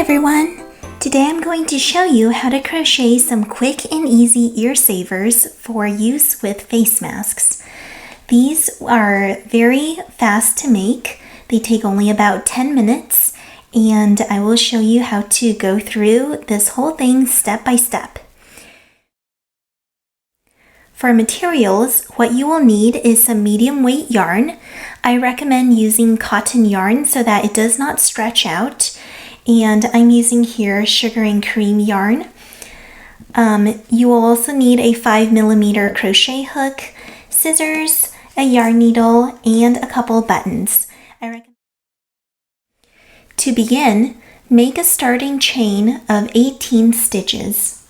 everyone! Today I'm going to show you how to crochet some quick and easy ear savers for use with face masks. These are very fast to make. They take only about 10 minutes and I will show you how to go through this whole thing step by step. For materials, what you will need is some medium weight yarn. I recommend using cotton yarn so that it does not stretch out. And I'm using here sugar and cream yarn. You will also need a 5mm crochet hook, scissors, a yarn needle, and a couple buttons. To begin, make a starting chain of 18 stitches.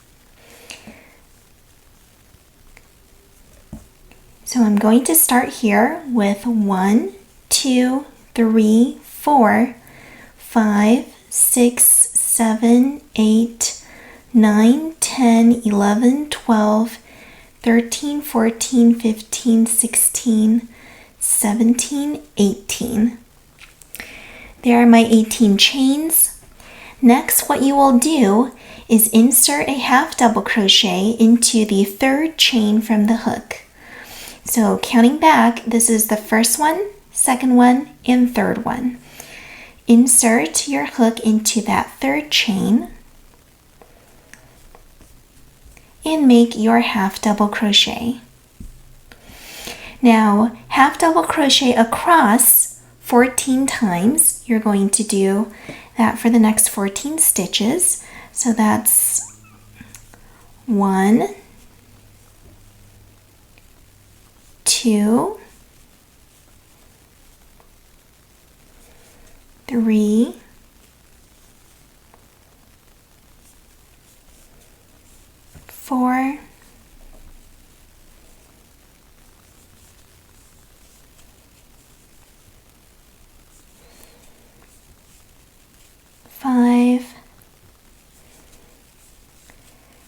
So I'm going to start here with 1, 2, 3, 4, 5, 6, 7, 8, 9, 10, 11, 12, 13, 14, 15, 16, 17, 18. There are my 18 chains. Next, what you will do is insert a half double crochet into the third chain from the hook. So counting back, this is the first one, second one, and third one. Insert your hook into that third chain and make your half double crochet. Now, half double crochet across 14 times. You're going to do that for the next 14 stitches. So that's 1, 2, 3, 4, 5,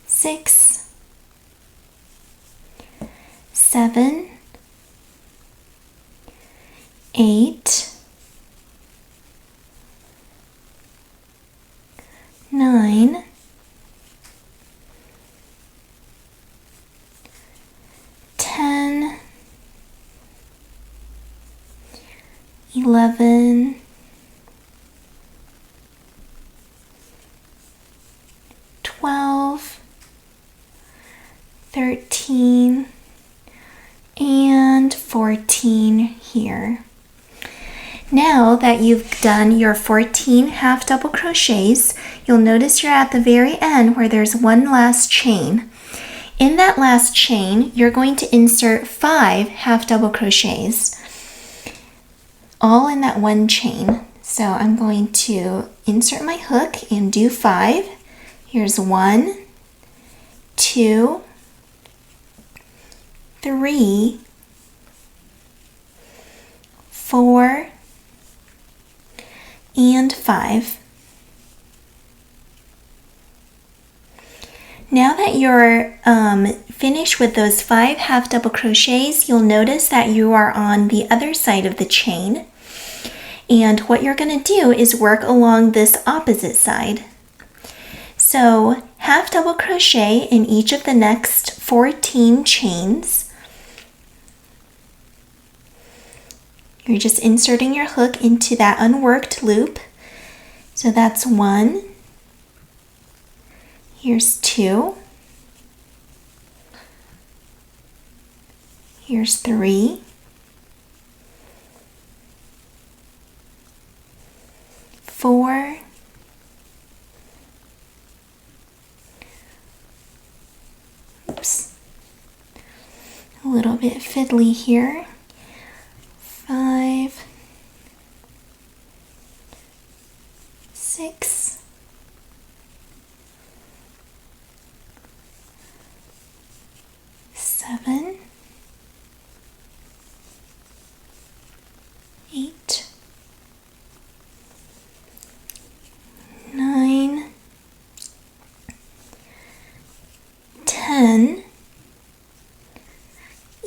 6, 7, 8, 9, 10, 11, 12, 13, and 14 here. Now that you've done your 14 half double crochets, you'll notice you're at the very end where there's one last chain. In that last chain, you're going to insert 5 half double crochets, all in that one chain. So I'm going to insert my hook and do 5. Here's 1, 2, 3, 4, and 5. Now that you're finished with those 5 half double crochets, you'll notice that you are on the other side of the chain. And what you're going to do is work along this opposite side. So half double crochet in each of the next 14 chains. You're just inserting your hook into that unworked loop. So that's 1. Here's 2. Here's 3. 4. 'Oops. A little bit fiddly here. 5, 6, 7, 8, 9, 10,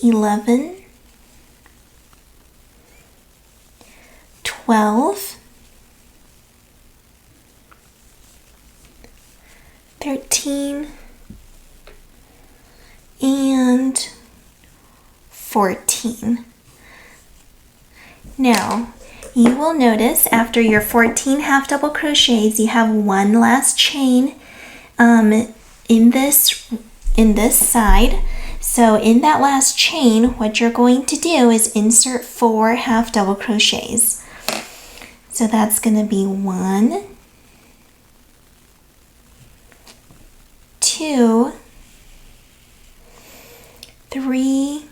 11, 12, 13 and 14. Now, you will notice after your 14 half double crochets, you have one last chain in this side. So in that last chain, what you're going to do is insert 4 half double crochets. So that's going to be 1, 2, 3,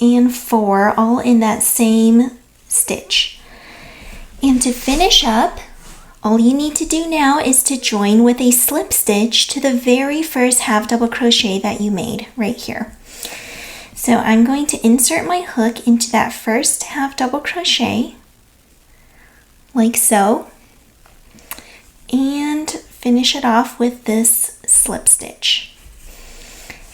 and 4, all in that same stitch. And to finish up, all you need to do now is to join with a slip stitch to the very first half double crochet that you made right here. So I'm going to insert my hook into that first half double crochet, like so, and finish it off with this slip stitch.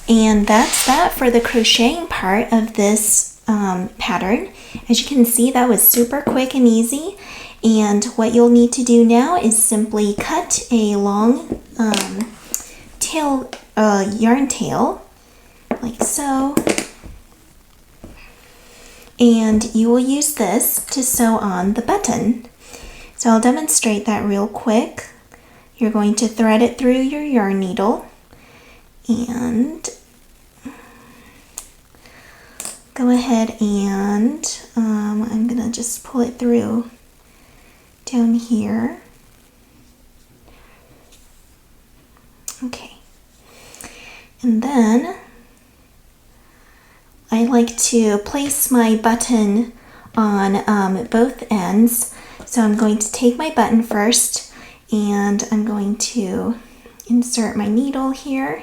And that's that for the crocheting part of this pattern. As you can see, that was super quick and easy. And what you'll need to do now is simply cut a long yarn tail, like so. And you will use this to sew on the button. So I'll demonstrate that real quick. You're going to thread it through your yarn needle and go ahead and I'm gonna just pull it through down here. Okay, and then I like to place my button on both ends. So I'm going to take my button first and I'm going to insert my needle here.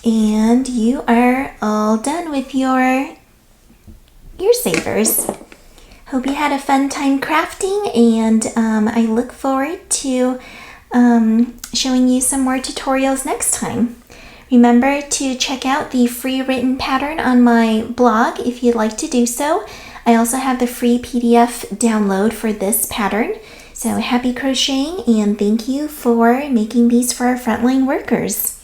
And you are all done with your savers. Hope you had a fun time crafting, and I look forward to showing you some more tutorials next time. Remember to check out the free written pattern on my blog if you'd like to do so. I also have the free PDF download for this pattern. So happy crocheting, and thank you for making these for our frontline workers.